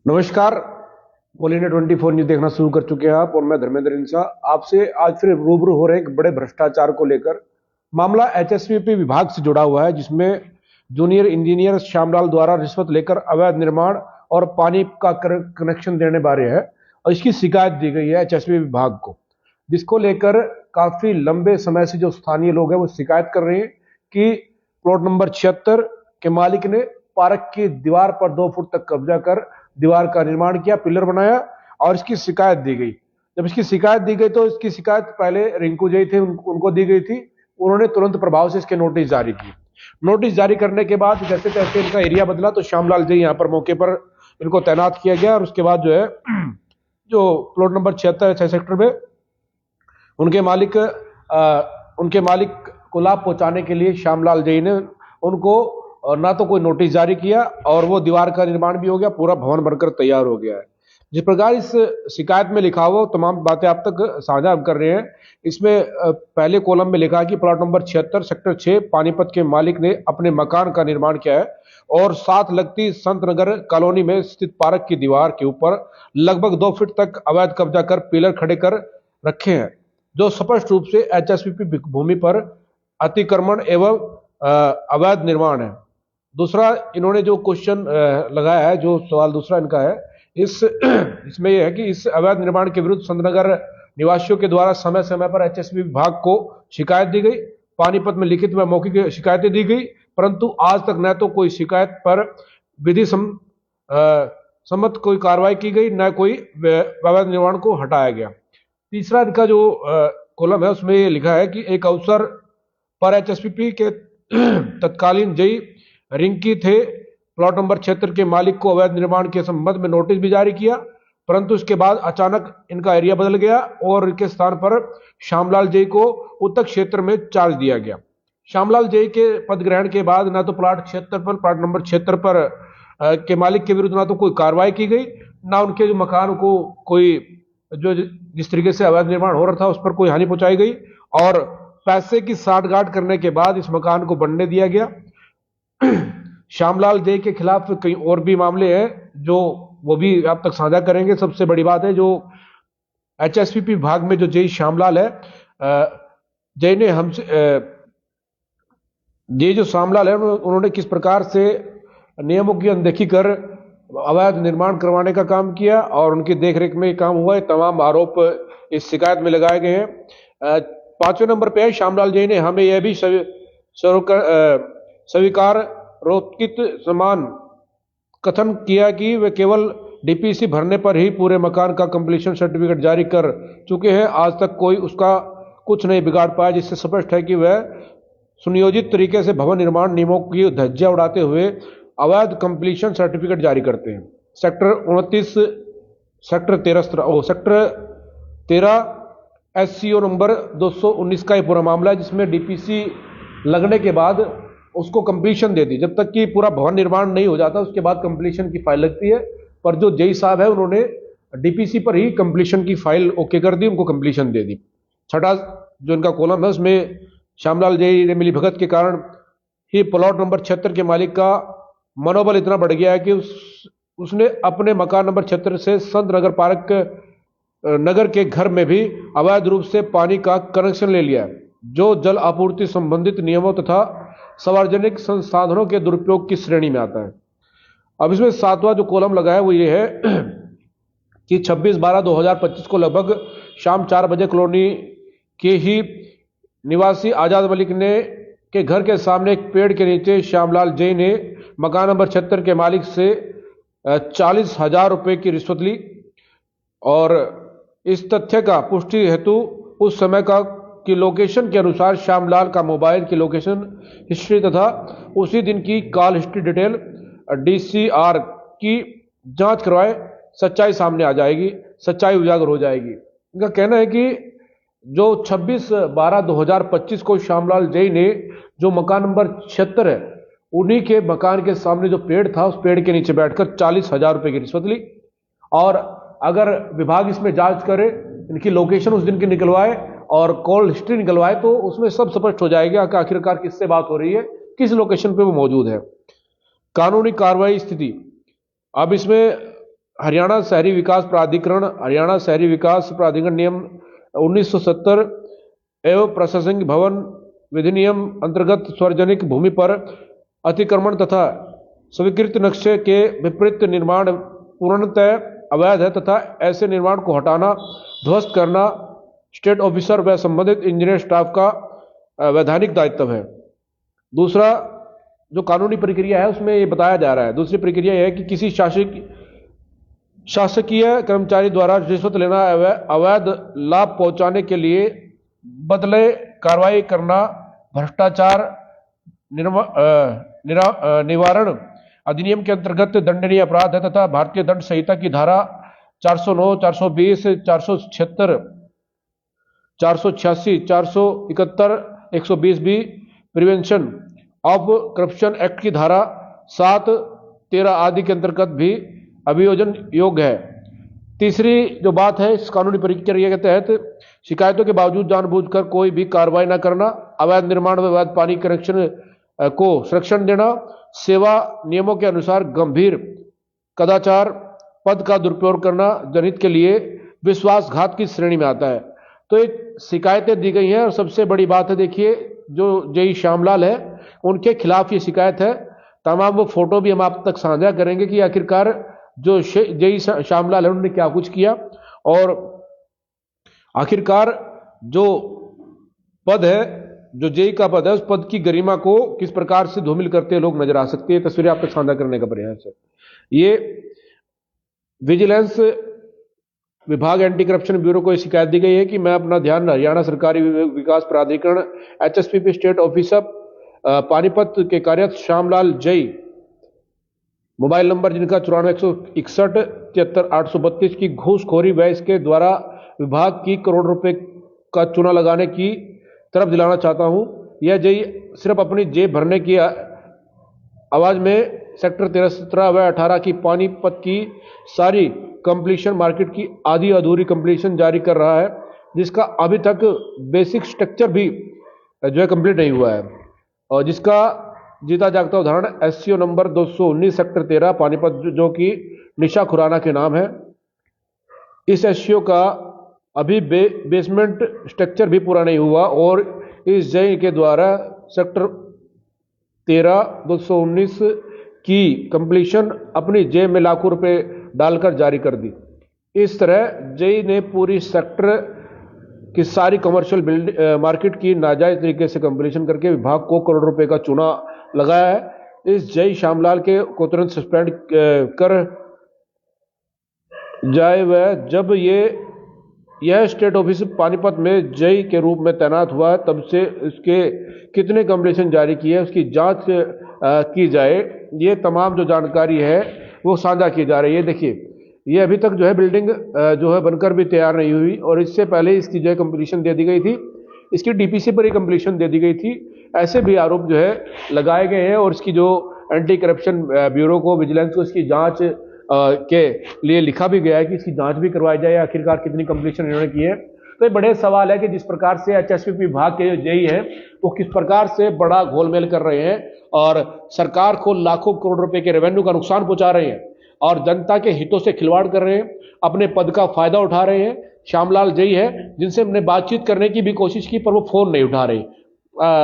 नमस्कार। All India 24 news देखना शुरू कर चुके हैं आप और मैं धर्मेंद्र इंसा आपसे आज फिर रूबरू हो रहे हैं एक बड़े भ्रष्टाचार को लेकर। मामला एचएसवीपी विभाग से जुड़ा हुआ है, जिसमें जूनियर इंजीनियर श्यामलाल द्वारा रिश्वत लेकर अवैध निर्माण और पानी का कनेक्शन देने बारे है और इसकी शिकायत दी गई है एचएसवी विभाग को, जिसको लेकर काफी लंबे समय से जो स्थानीय लोग हैं वो शिकायत कर रहे हैं कि प्लॉट नंबर 76 के मालिक ने पार्क की दीवार पर 2 फुट तक कब्जा कर दीवार का निर्माण किया, पिलर बनाया और इसकी शिकायत दी गई। जब इसकी शिकायत दी गई तो इसकी शिकायत पहले रिंकू जय थे उनको दी गई थी। उन्होंने तुरंत प्रभाव से इसके नोटिस जारी किए। नोटिस जारी करने के बाद जैसे तैसे इनका एरिया बदला तो श्यामलाल जी यहाँ पर मौके पर इनको तैनात किया गया और उसके बाद जो है जो प्लॉट नंबर 76 सेक्टर में उनके मालिक को लाभ पहुंचाने के लिए श्यामलाल जी ने उनको ना तो कोई नोटिस जारी किया और वो दीवार का निर्माण भी हो गया, पूरा भवन बनकर तैयार हो गया है। जिस प्रकार इस शिकायत में लिखा हुआ तमाम बातें आप तक साझा कर रहे हैं। इसमें पहले कॉलम में लिखा है कि प्लॉट नंबर 76 सेक्टर 6 पानीपत के मालिक ने अपने मकान का निर्माण किया है और साथ लगती संत नगर कॉलोनी में स्थित पार्क की दीवार के ऊपर लगभग 2 फीट तक अवैध कब्जा कर पिलर खड़े कर रखे हैं, जो स्पष्ट रूप से एचएसवीपी भूमि पर अतिक्रमण एवं अवैध निर्माण है। दूसरा इन्होंने जो क्वेश्चन लगाया है, जो सवाल दूसरा इनका है, इसमें यह है कि इस अवैध निर्माण के विरुद्ध संतनगर निवासियों के द्वारा समय समय पर एचएसबी विभाग को शिकायत दी गई। पानीपत में लिखित व मौखिक शिकायतें दी गई, परंतु आज तक न तो कोई शिकायत पर विधि सम्मत कोई कार्रवाई की गई, न कोई अवैध निर्माण को हटाया गया। तीसरा इनका जो कॉलम है उसमें ये लिखा है कि एक अवसर पर एचएसपी के तत्कालीन जई रिंकी थे प्लॉट नंबर 76 के मालिक को अवैध निर्माण के संबंध में नोटिस भी जारी किया, परंतु इसके बाद अचानक इनका एरिया बदल गया और इनके स्थान पर श्यामलाल जय को उत्तर क्षेत्र में चार्ज दिया गया। श्यामलाल जय के पद ग्रहण के बाद ना तो प्लॉट नंबर 76 पर के मालिक के विरुद्ध ना तो कोई कार्रवाई की गई, ना उनके जो मकान को कोई जो जिस तरीके से अवैध निर्माण हो रहा था उस पर कोई हानि पहुंचाई गई और पैसे की साठगांठ करने के बाद इस मकान को बनने दिया गया। श्यामलाल जय के खिलाफ कई और भी मामले हैं जो वो भी आप तक साझा करेंगे। सबसे बड़ी बात है जो एचएसपी विभाग में जो जय श्यामलाल है, जय ने हमसे ये जो श्यामलाल है उन्होंने किस प्रकार से नियमों की अनदेखी कर अवैध निर्माण करवाने का काम किया और उनकी देखरेख में काम हुआ है, तमाम आरोप इस शिकायत में लगाए गए हैं। 5वें नंबर पे है श्यामलाल जय ने हमें यह भी स्वीकार रोकित समान कथन किया कि वे केवल डीपीसी भरने पर ही पूरे मकान का कंप्लीशन सर्टिफिकेट जारी कर चुके हैं, आज तक कोई उसका कुछ नहीं बिगाड़ पाया, जिससे स्पष्ट है कि वह सुनियोजित तरीके से भवन निर्माण नियमों की धज्जियां उड़ाते हुए अवैध कंप्लीशन सर्टिफिकेट जारी करते हैं। सेक्टर 13 एससीओ नंबर 219 का ये पूरा मामला है, जिसमें डीपीसी लगने के बाद उसको कंप्लीशन दे दी। जब तक कि पूरा भवन निर्माण नहीं हो जाता उसके बाद कंप्लीशन की फाइल लगती है, पर जो जय साहब है उन्होंने डीपीसी पर ही कंप्लीशन की फाइल ओके कर दी, उनको कंप्लीशन दे दी। छठा जो इनका कॉलम है उसमें श्यामलाल जय ने मिली भगत के कारण ही प्लॉट नंबर 76 के मालिक का मनोबल इतना बढ़ गया है कि उसने अपने मकान नंबर 76 से संत नगर पार्क नगर के घर में भी अवैध रूप से पानी का कनेक्शन ले लिया है, जो जल आपूर्ति संबंधित नियमों तथा सार्वजनिक संसाधनों के दुरुपयोग की श्रेणी में आता है। अब इसमें 7वां जो कॉलम लगा है वो ये है कि 26/12/2025 को लगभग शाम 4 बजे कॉलोनी के ही निवासी आजाद मलिक ने के घर के सामने एक पेड़ के नीचे श्यामलाल जय ने मकान नंबर 76 के मालिक से 40,000 रुपए की रिश्वत ली और इस तथ्य का पुष्टि हेतु उस समय का की लोकेशन के अनुसार श्यामलाल का मोबाइल की लोकेशन हिस्ट्री तथा उसी दिन की कॉल हिस्ट्री डिटेल डीसीआर की जांच करवाए, सच्चाई सामने आ जाएगी, सच्चाई उजागर हो जाएगी। इनका कहना है कि जो 26/12/2025 को श्यामलाल जय ने जो मकान नंबर 76 है उन्हीं के मकान के सामने जो पेड़ था उस पेड़ के नीचे बैठकर 40,000 रुपए की रिश्वत ली और अगर विभाग इसमें जांच करे, इनकी लोकेशन उस दिन की निकलवाए और कॉल हिस्ट्री निकलवाए तो उसमें सब स्पष्ट हो जाएगा कि आखिरकार किससे बात हो रही है, किस लोकेशन पे वो मौजूद है। कानूनी कार्रवाई स्थिति, अब इसमें हरियाणा शहरी विकास प्राधिकरण, हरियाणा शहरी विकास प्राधिकरण नियम 1970 एवं प्रशासनिक भवन विधिनियम अंतर्गत सार्वजनिक भूमि पर अतिक्रमण तथा स्वीकृत नक्शे के विपरीत निर्माण पूर्णतः अवैध है तथा ऐसे निर्माण को हटाना, ध्वस्त करना स्टेट ऑफिसर व संबंधित इंजीनियर स्टाफ का वैधानिक दायित्व है। दूसरा जो कानूनी प्रक्रिया है उसमें ये बताया जा रहा है, दूसरी प्रक्रिया यह है कि किसी शासकीय कर्मचारी द्वारा रिश्वत लेना, अवैध लाभ पहुंचाने के लिए बदले कार्रवाई करना, भ्रष्टाचार निवारण अधिनियम के अंतर्गत दंडनीय अपराध है तथा भारतीय दंड संहिता की धारा 409, 420, 476, 486, 471, 120 B prevention of corruption act की धारा 7, 13 आदि के अंतर्गत भी अभियोजन योग्य है। तीसरी जो बात है इस कानूनी प्रक्रिया के तहत शिकायतों के बावजूद जानबूझकर कोई भी कार्रवाई न करना, अवैध निर्माण व अवैध पानी कनेक्शन को संरक्षण देना, सेवा नियमों के अनुसार गंभीर कदाचार, पद का दुरुपयोग करना जनहित के लिए विश्वासघात की श्रेणी में आता है। तो ये शिकायतें दी गई हैं और सबसे बड़ी बात है, देखिए जो जेई श्यामलाल है उनके खिलाफ ये शिकायत है। तमाम वो फोटो भी हम आप तक साझा करेंगे कि आखिरकार जो जेई श्यामलाल है उन्होंने क्या कुछ किया और आखिरकार जो पद है, जो जेई का पद है, उस पद की गरिमा को किस प्रकार से धूमिल करते लोग नजर आ सकते हैं। तस्वीरें आप तक साझा करने का प्रयास है। ये विजिलेंस विभाग एंटी करप्शन ब्यूरो को शिकायत दी गई है कि मैं अपना ध्यान हरियाणा सरकारी विकास प्राधिकरण HSPP स्टेट ऑफिसर पानीपत के कार्यरत श्यामलाल जई, मोबाइल नंबर जिनका 94 161 73 832 की घूसखोरी व इसके द्वारा विभाग की करोड़ रुपए का चूना लगाने की तरफ दिलाना चाहता हूं। यह जई सिर्फ अपनी जेब भरने की आवाज में सेक्टर 13, 17 व 18 की पानीपत की सारी कंप्लीशन मार्केट की आधी अधूरी कंप्लीशन जारी कर रहा है, जिसका अभी तक बेसिक स्ट्रक्चर भी जो है कंप्लीट नहीं हुआ है और जिसका जीता जागता उदाहरण SCO नंबर 219 सेक्टर 13 पानीपत जो कि निशा खुराना के नाम है। इस SCO का अभी बेसमेंट स्ट्रक्चर भी पूरा नहीं हुआ और इस जय के द्वारा सेक्टर 13 219 की कंप्लीशन अपनी जेब में लाखों रुपए डालकर जारी कर दी। इस तरह जेई ने पूरी सेक्टर की सारी कमर्शियल मार्केट की नाजायज तरीके से कंप्लीशन करके विभाग को करोड़ रुपए का चूना लगाया है। इस जय श्यामलाल के को तुरंत सस्पेंड कर जाए व जब यह स्टेट ऑफिस पानीपत में जय के रूप में तैनात हुआ तब से इसके कितने कंप्लीशन जारी किए है उसकी जांच की जाए। ये तमाम जो जानकारी है वो साझा की जा रही है। देखिए ये अभी तक जो है बिल्डिंग जो है बनकर भी तैयार नहीं हुई और इससे पहले इसकी जो है कंप्लीशन दे दी गई थी, इसकी DPC पर ही कंप्लीशन दे दी गई थी। ऐसे भी आरोप जो है लगाए गए हैं और इसकी जो एंटी करप्शन ब्यूरो को, विजिलेंस को इसकी जांच के लिए लिखा भी गया है कि इसकी जांच भी करवाई जाए आखिरकार कितनी कंप्लीशन इन्होंने की है। तो ये बड़े सवाल है कि जिस प्रकार से HSPP विभाग के जो जेई हैं वो किस प्रकार से बड़ा घोलमेल कर रहे हैं और सरकार को लाखों करोड़ रुपए के रेवेन्यू का नुकसान पहुंचा रहे हैं और जनता के हितों से खिलवाड़ कर रहे हैं, अपने पद का फायदा उठा रहे हैं। श्यामलाल जई है जिनसे हमने बातचीत करने की भी कोशिश की पर वो फोन नहीं उठा रहे।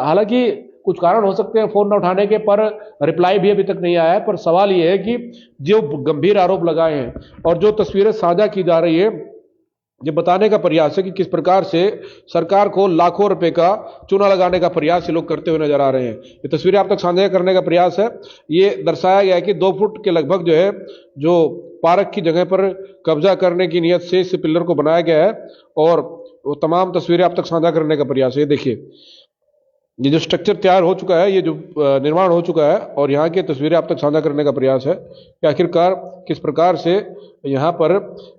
हालांकि कुछ कारण हो सकते हैं फोन न उठाने के, पर रिप्लाई भी अभी तक नहीं आया है। पर सवाल ये है कि जो गंभीर आरोप लगाए हैं और जो तस्वीरें साझा की जा रही है ये बताने का प्रयास है कि किस प्रकार से सरकार को लाखों रुपए का चूना लगाने का प्रयास ये लोग करते हुए नजर आ रहे हैं। ये तस्वीरें आप तक साझा करने का प्रयास है। ये दर्शाया गया है कि 2 फुट के लगभग जो है जो पार्क की जगह पर कब्जा करने की नियत से इस पिलर को बनाया गया है और वो तमाम तस्वीरें आप तक साझा करने का प्रयास है। देखिए ये जो स्ट्रक्चर तैयार हो चुका है, ये जो निर्माण हो चुका है और यहाँ की तस्वीरें आप तक साझा करने का प्रयास है कि आखिरकार किस प्रकार से यहाँ पर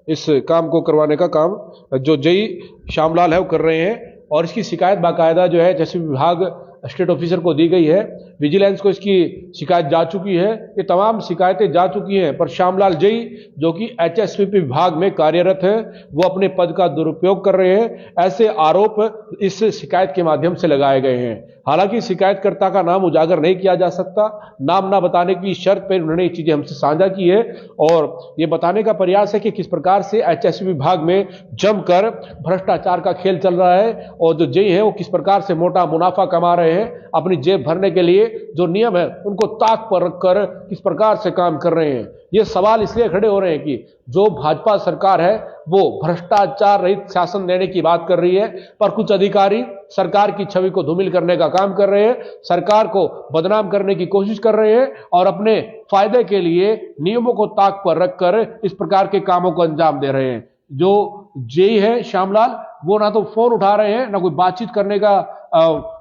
इस काम को करवाने का काम जो जेई श्यामलाल है वो कर रहे हैं। और इसकी शिकायत बाकायदा जो है HSPP विभाग स्टेट ऑफिसर को दी गई है। विजिलेंस को इसकी शिकायत जा चुकी है। ये तमाम शिकायतें जा चुकी हैं, पर श्यामलाल जई जो कि एचएसवीपी विभाग में कार्यरत है, वो अपने पद का दुरुपयोग कर रहे हैं। ऐसे आरोप इस शिकायत के माध्यम से लगाए गए हैं। हालांकि शिकायतकर्ता का नाम उजागर नहीं किया जा सकता, नाम ना बताने की शर्त पर उन्होंने ये चीजें हमसे साझा की है और ये बताने का प्रयास है कि किस प्रकार से एचएसवी विभाग में जमकर भ्रष्टाचार का खेल चल रहा है और जो जेई है वो किस प्रकार से मोटा मुनाफा कमा रहे हैं, अपनी जेब भरने के लिए जो नियम है उनको ताक पर रखकर किस प्रकार से काम कर रहे हैं। ये सवाल इसलिए खड़े हो रहे हैं कि जो भाजपा सरकार है वो भ्रष्टाचार रहित शासन देने की बात कर रही है, पर कुछ अधिकारी सरकार की छवि को धूमिल करने का काम कर रहे हैं, सरकार को बदनाम करने की कोशिश कर रहे हैं और अपने फायदे के लिए नियमों को ताक पर रखकर इस प्रकार के कामों को अंजाम दे रहे हैं। जो जेई है श्यामलाल, वो ना तो फोन उठा रहे हैं, ना कोई बातचीत करने का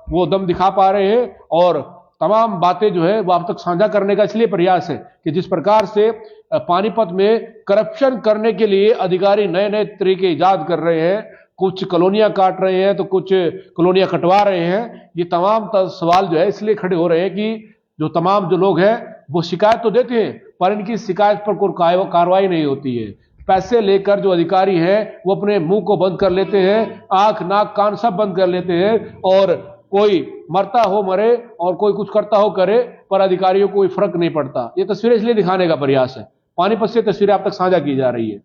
वो दम दिखा पा रहे हैं और तमाम बातें जो है वो आप तक साझा करने का इसलिए प्रयास है कि जिस प्रकार से पानीपत में करप्शन करने के लिए अधिकारी नए नए तरीके इजाद कर रहे हैं, कुछ कॉलोनियां काट रहे हैं तो कुछ कॉलोनियां कटवा रहे हैं। ये तमाम सवाल जो है इसलिए खड़े हो रहे हैं कि जो तमाम जो लोग हैं वो शिकायत तो देते हैं, पर इनकी शिकायत पर कोई कार्रवाई नहीं होती है। पैसे लेकर जो अधिकारी हैं वो अपने मुंह को बंद कर लेते हैं, आंख नाक कान सब बंद कर लेते हैं और कोई मरता हो मरे और कोई कुछ करता हो करे, पर अधिकारियों को कोई फर्क नहीं पड़ता। ये तस्वीरें इसलिए दिखाने का प्रयास है। पानीपत से तस्वीरें आप तक साझा की जा रही है।